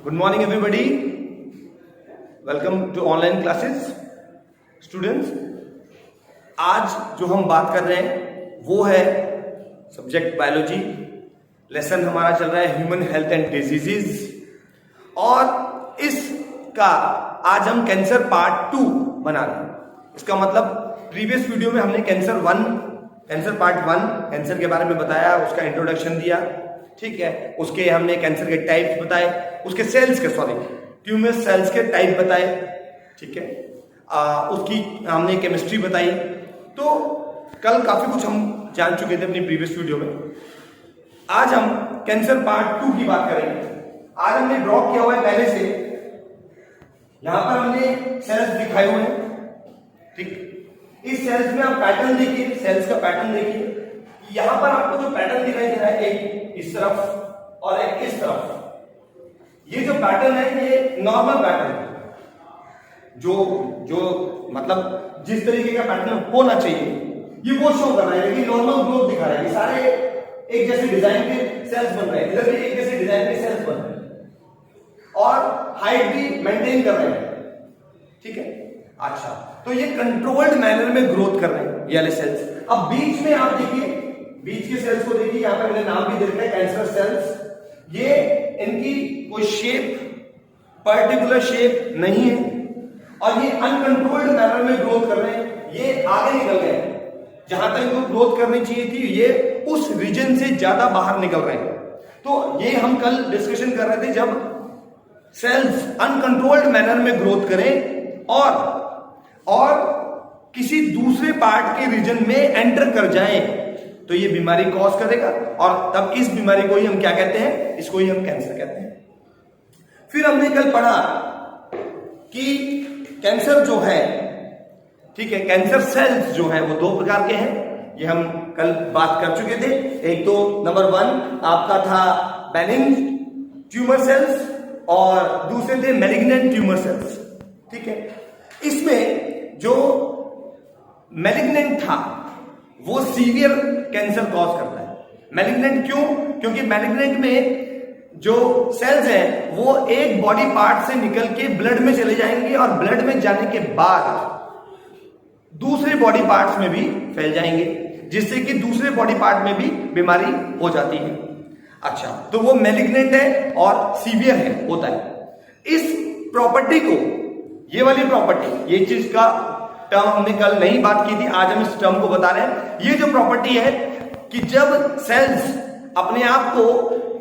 Good morning everybody. Welcome to online classes. Students, आज जो हम बात कर रहे हैं वो है सब्जेक्ट बायोलॉजी। लेसन हमारा चल रहा है ह्यूमन हेल्थ एंड डिजीजेस, और इसका आज हम कैंसर पार्ट 2 बना रहे हैं। इसका मतलब प्रीवियस वीडियो में हमने कैंसर पार्ट 1 कैंसर के बारे में बताया, उसका इंट्रोडक्शन दिया, ठीक है। उसके हमने कैंसर के टाइप्स बताए, उसके ट्यूमर सेल्स के टाइप बताए, ठीक है। उसकी हमने केमिस्ट्री बताई। तो कल काफी कुछ हम जान चुके थे अपनी प्रीवियस वीडियो में। आज हम कैंसर पार्ट 2 की बात करेंगे। आज हमने ड्रॉ किया हुआ है पहले से, यहां पर हमने सेल्स दिखाए हुए हैं, ठीक। इस सेल्स में आप पैटर्न देखिए, सेल्स का पैटर्न देखिए। यहां पर आपको जो पैटर्न दिखाई दे रहा है, एक इस तरफ और एक इस तरफ, ये जो पैटर्न है ये नॉर्मल पैटर्न है। जो मतलब जिस तरीके का पैटर्न होना चाहिए ये वो शो कर रहा है, लेकिन नॉर्मल ग्रोथ दिखा रहा है। ये सारे एक जैसे डिजाइन के सेल्स बन रहे हैं, इधर भी एक जैसे डिजाइन के सेल्स बन रहे हैं और हाइट भी मेंटेन कर रहे हैं, ठीक है। अच्छा, तो ये कंट्रोल्ड मैनर में ग्रोथ कर रहे हैं ये वाले सेल्स। अब बीच में आप देखिए, बीच के सेल्स को देखिए, यहां पर मैंने नाम भी दे रखा है कैंसर सेल्स। ये इनकी कोई पर्टिकुलर शेप नहीं है और ये अनकंट्रोल्ड मैनर में ग्रोथ कर रहे हैं। ये आगे निकल गए, जहां तक इनको ग्रोथ करनी चाहिए थी ये उस रीजन से ज्यादा बाहर निकल रहे हैं। तो ये हम कल डिस्कशन कर रहे थे, जब सेल्स अनकंट्रोल्ड मैनर में ग्रोथ करें और किसी दूसरे पार्ट के रीजन में एंटर कर जाएं तो ये बीमारी कॉज करेगा, और तब इस बीमारी को ही हम क्या कहते हैं, इसको ही हम कैंसर कहते हैं। फिर हमने कल पढ़ा कि कैंसर जो है, ठीक है, कैंसर सेल्स जो है वो 2 प्रकार के हैं। ये हम कल बात कर चुके थे। एक तो नंबर 1 आपका था बेनिग्न ट्यूमर सेल्स और दूसरे थे मैलिग्नेंट ट्यूमर सेल्स, ठीक है। इसमें जो मैलिग्नेंट था वो सीवियर कैंसर कॉज करता है। मैलिग्नेंट क्यों? क्योंकि मैलिग्नेंट में जो सेल्स हैं वो एक बॉडी पार्ट से निकल के ब्लड में चले जाएंगे और ब्लड में जाने के बाद दूसरे बॉडी पार्ट्स में भी फैल जाएंगे, जिससे कि दूसरे बॉडी पार्ट में भी बीमारी हो जाती है। अच्छा, तो वो मैलिग्नेंट है और सीवियर है, होता है। इस प्रॉपर्टी को, ये वाली प्रॉपर्टी, ये चीज का टर्म हमने कल नहीं बात की थी, आज हम इस टर्म को बता रहे हैं। ये जो प्रॉपर्टी है कि जब सेल्स अपने आप को,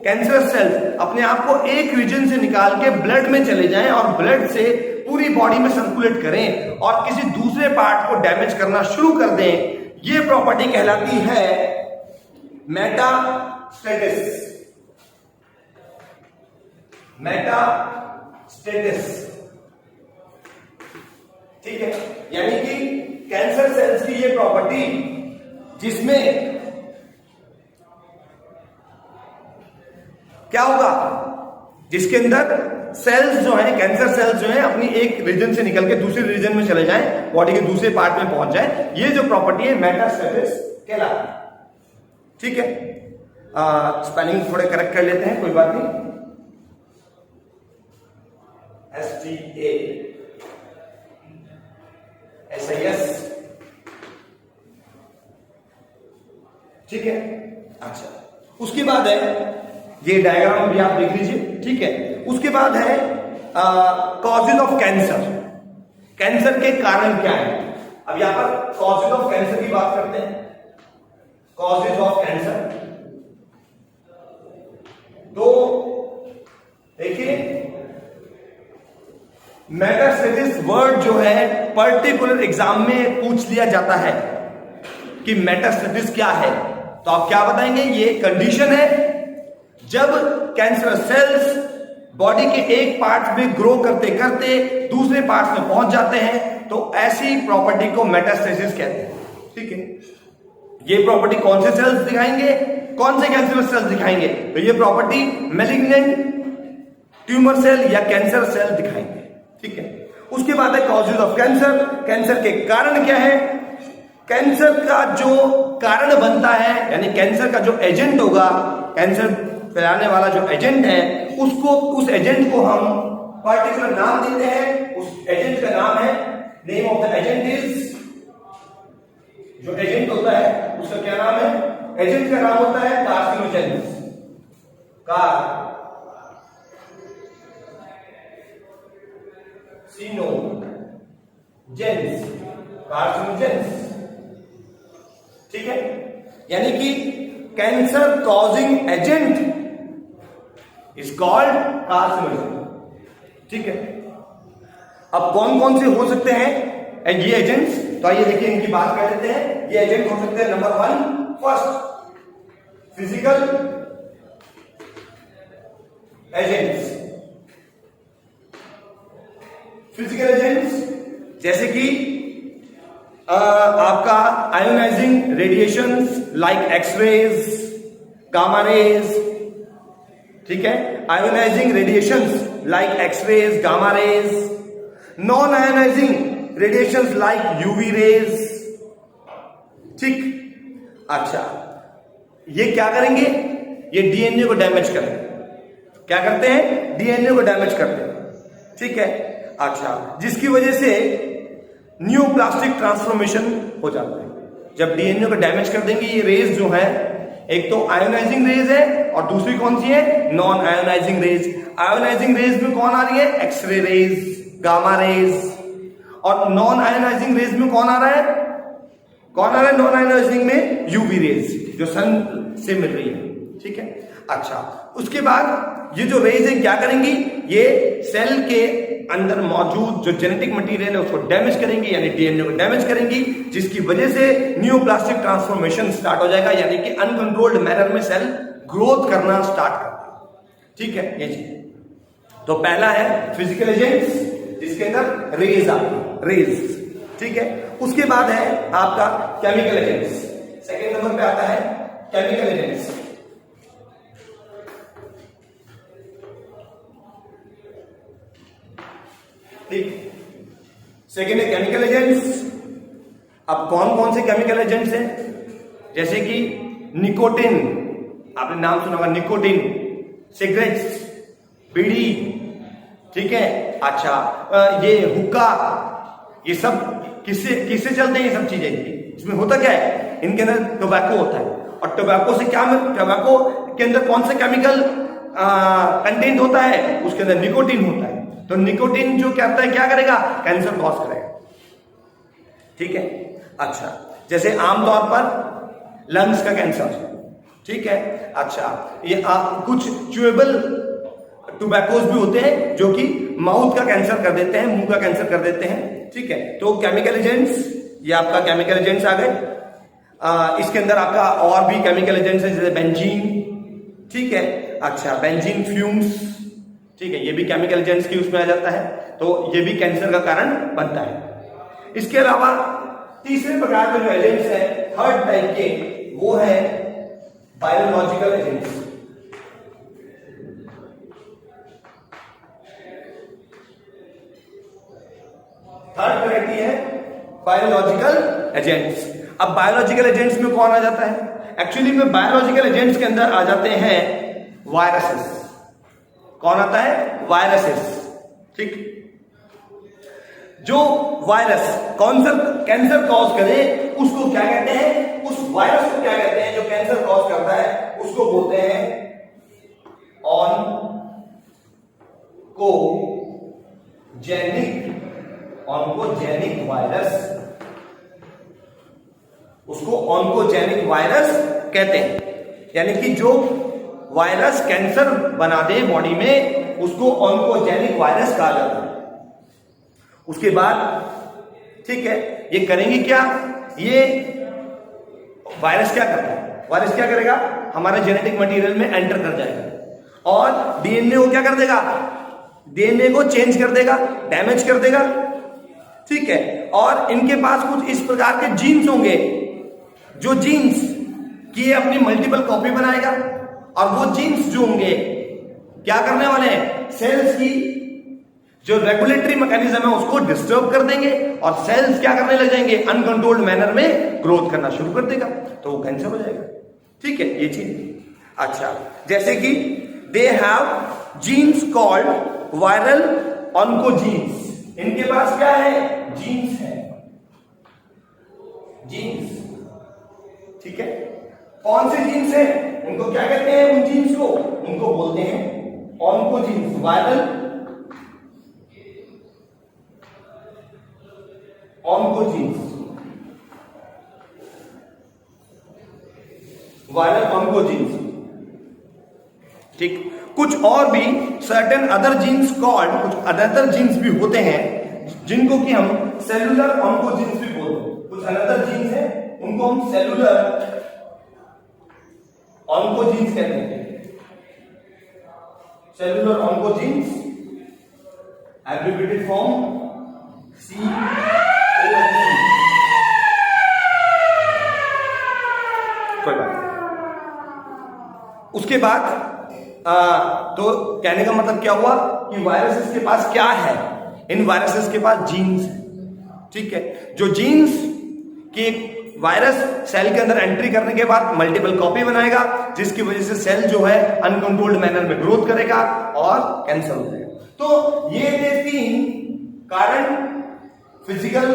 कैंसर सेल्स अपने आप को एक रीजन से निकाल के ब्लड में चले जाएं और ब्लड से पूरी बॉडी में सर्कुलेट करें और किसी दूसरे पार्ट को डैमेज करना शुरू कर दें, ये प्रॉपर्टी कहलाती है मेटास्टेसिस। ठीक है, यानी कि कैंसर सेल्स की ये प्रॉपर्टी, जिसमें क्या होगा, जिसके अंदर सेल्स जो है, कैंसर सेल्स जो है अपनी एक रीजन से निकल के दूसरे रीजन में चले जाएं, बॉडी के दूसरे पार्ट में पहुंच जाए, ये जो प्रॉपर्टी है मेटास्टेसिस कहलाती है, ठीक है। स्पेलिंग थोड़े करेक्ट कर लेते हैं, कोई बात नहीं। STASIS, ठीक है। अच्छा, उसके बाद है, ये डायग्राम भी आप देख लीजिए, ठीक है। उसके बाद है कॉजेज ऑफ कैंसर। कैंसर के कारण क्या है? अब यहां पर कॉजेज ऑफ कैंसर की बात करते हैं। कॉजेज ऑफ कैंसर, तो देखिए, मेटास्टेसिस वर्ड जो है पर्टिकुलर एग्जाम में पूछ लिया जाता है कि मेटास्टेसिस क्या है, तो आप क्या बताएंगे? ये कंडीशन है जब कैंसर सेल्स बॉडी के एक पार्ट में ग्रो करते करते दूसरे पार्ट में पहुंच जाते हैं, तो ऐसी प्रॉपर्टी को मेटास्टेसिस कहते हैं, ठीक है। ये प्रॉपर्टी कौन से सेल्स दिखाएंगे, कौन से कैंसर सेल्स दिखाएंगे? तो ये प्रॉपर्टी मैलिग्नेंट ट्यूमर सेल या कैंसर सेल दिखाएंगे, ठीक है। उसके बाद है कॉजेज ऑफ कैंसर। कैंसर के कारण क्या है? कैंसर का जो कारण बनता है, यानी कैंसर का जो एजेंट होगा, कैंसर फैलाने वाला जो एजेंट है उसको, उस एजेंट को हम पर्टिकुलर नाम देते हैं। उस एजेंट का नाम है, name of the agent is, जो एजेंट होता है उसका क्या नाम है? एजेंट का नाम होता है कार्सिनोजेंस। कार्सिनोजेंस, ठीक है। यानी कि cancer causing agent is called carcinogen, ठीक है। अब कौन कौन से हो सकते हैं ये एजेंट्स? तो आइए देखिए, इनकी बात कर लेते हैं। ये एजेंट हो सकते हैं, number 1 first physical agents. Physical agents जैसे कि आपका ionising radiations like X rays, gamma rays, ठीक है। Ionising radiations like X rays, gamma rays, non ionising radiations like UV rays, ठीक। अच्छा, ये क्या करेंगे? ये डीएनए को डैमेज करेंगे। क्या करते हैं? डीएनए को डैमेज करते हैं, ठीक है। अच्छा, जिसकी वजह से न्यूप्लास्टिक ट्रांसफॉर्मेशन हो जाता है। जब डीएनए को डैमेज कर देंगे, ये रेज जो है, एक तो आयोनाइजिंग रेज है और दूसरी कौन सी है? Non ionising rays. Ionising rays में कौन आ रही है? X ray rays, gamma rays. और नॉन आयोनाइजिंग रेज में कौन आ रहा है? कौन आ रहा है नॉन आयोनाइजिंग में? यूवी रेज, जो सन से मिल रही है, ठीक है। अच्छा, उसके बाद ये जो रेज है क्या करेंगी? ये सेल के अंदर मौजूद जो जेनेटिक मटेरियल है उसको डैमेज करेंगी, यानी डीएनए को डैमेज करेंगी, जिसकी वजह से न्यूप्लास्टिक ट्रांसफॉर्मेशन स्टार्ट हो जाएगा, यानी कि अनकंट्रोल्ड मैनर में सेल ग्रोथ करना स्टार्ट करता है, ठीक है। ये चीज तो पहला है फिजिकल एजेंट्स, जिसके अंदर रेज आती है, रेज, ठीक है। उसके बाद है आपका केमिकल एजेंट्स। सेकेंड नंबर पे आता है केमिकल एजेंट्स। ठीक, सेकेंड है केमिकल एजेंट्स। अब कौन कौन से केमिकल एजेंट्स हैं? जैसे कि निकोटिन, आपने नाम सुना होगा, निकोटिन, सिगरेट्स, बीड़ी, ठीक है। अच्छा, ये हुक्का, ये सब किससे किससे चलते हैं? ये सब चीजें, इसमें होता क्या है? इनके अंदर टोबैको होता है, और टोबैको से क्या, टोबैको के अंदर कौन सा केमिकल कंटेंट होता है? उसके अंदर निकोटिन होता है। तो निकोटिन जो कहता है क्या करेगा? कैंसर कॉज करेगा, ठीक है। अच्छा, जैसे आमतौर पर लंग्स का कैंसर, ठीक है। अच्छा, ये कुछ च्यूएबल टोबैकोस भी होते हैं जो कि माउथ का कैंसर कर देते हैं, मुंह का कैंसर कर देते हैं, ठीक है। तो केमिकल एजेंट्स, ये आपका केमिकल एजेंट्स आ गए। इसके अंदर आपका और भी केमिकल एजेंट्स हैं, जैसे बेंजीन, ठीक है। अच्छा, बेंजीन फ्यूम्स, ठीक है, ये भी केमिकल एजेंट्स की उसमें आ जाता है, तो ये भी कैंसर का कारण बनता है। इसके अलावा तीसरे प्रकार के जो एजेंट्स हैं, थर्ड टाइप के, वो है बायोलॉजिकल एजेंट्स। थर्ड वैरायटी है बायोलॉजिकल एजेंट्स। अब बायोलॉजिकल एजेंट्स में कौन आ जाता है? एक्चुअली में बायोलॉजिकल एजेंट्स के अंदर आ जाते हैं वायरसेस। कौन आता है? वायरसेस, ठीक। जो वायरस कैंसर कॉज करे उसको क्या कहते हैं? उस वायरस को क्या कहते हैं जो कैंसर कॉज करता है? उसको बोलते हैं ऑन्कोजेनिक वायरस। उसको ऑन्कोजेनिक वायरस कहते हैं, यानी कि जो वायरस कैंसर बना दे बॉडी में, उसको ऑन्कोजेनिक वायरस कहा जाता है। उसके बाद, ठीक है, ये करेंगे क्या? ये वायरस क्या करता है? वायरस क्या करेगा? हमारे जेनेटिक मटेरियल में एंटर कर जाएगा और डीएनए को क्या कर देगा? डीएनए को चेंज कर देगा, डैमेज कर देगा, ठीक है। और इनके पास कुछ इस प्रकार के जीन्स होंगे, जो जीन्स की अपनी मल्टीपल कॉपी बनाएगा, और वो जीन्स जो होंगे क्या करने वाले हैं? सेल्स की जो रेगुलेटरी मैकेनिज्म है उसको डिस्टर्ब कर देंगे, और सेल्स क्या करने लग जाएंगे? अनकंट्रोल्ड मैनर में ग्रोथ करना शुरू कर देगा, तो वो कैंसर हो जाएगा, ठीक है। ये चीज। अच्छा, जैसे कि they have genes called viral oncogenes, इनके पास क्या है, जीन्स है, जीन्स, ठीक है। कौन से जीन्स है, उनको क्या कहते हैं, उन जीन्स को, उनको बोलते हैं oncogenes, viral oncogenes, viral oncogenes, ठीक। कुछ और भी सर्टेन अदर जीन्स कॉल्ड, कुछ अदर जीन्स भी होते हैं जिनको कि हम सेलुलर ऑन्कोजीन्स भी बोलते हैं। कुछ अदर जीन्स है उनको हम सेलुलर ऑन्कोजीन्स कहते हैं, cellular oncogenes, abbreviated form COG। कोई बात, उसके बाद तो कहने का मतलब क्या हुआ कि वायरसेस के पास क्या है, इन वायरसेस के पास जीन्स है, ठीक है। जो जीन्स की वायरस सेल के अंदर एंट्री करने के बाद मल्टीपल कॉपी बनाएगा, जिसकी वजह से सेल जो है अनकंट्रोल्ड मैनर में ग्रोथ करेगा और कैंसर हो जाएगा। तो ये थे 3 कारण, physical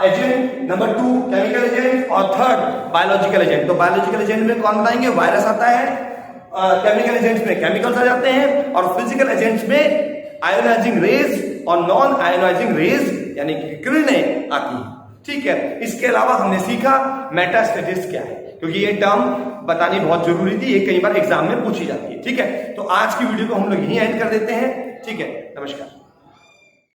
agent, number 2 chemical agent और 3rd बायोलॉजिकल एजेंट। तो बायोलॉजिकल एजेंट में कौन बताएंगे, वायरस आता है, केमिकल एजेंट्स में केमिकल्स आ जाते हैं, और फिजिकल एजेंट्स में आयोनाइजिंग रेज और नॉन आयोनाइजिंग रेज यानी कि किरणें आती हैं, ठीक है। इसके अलावा हमने सीखा मेटास्टेसिस क्या है, क्योंकि ये टर्म बतानी बहुत जरूरी थी, ये कई बार एग्जाम में पूछी जाती है, ठीक है। तो आज की वीडियो को हम लोग यहीं एंड कर देते हैं, ठीक है। नमस्कार।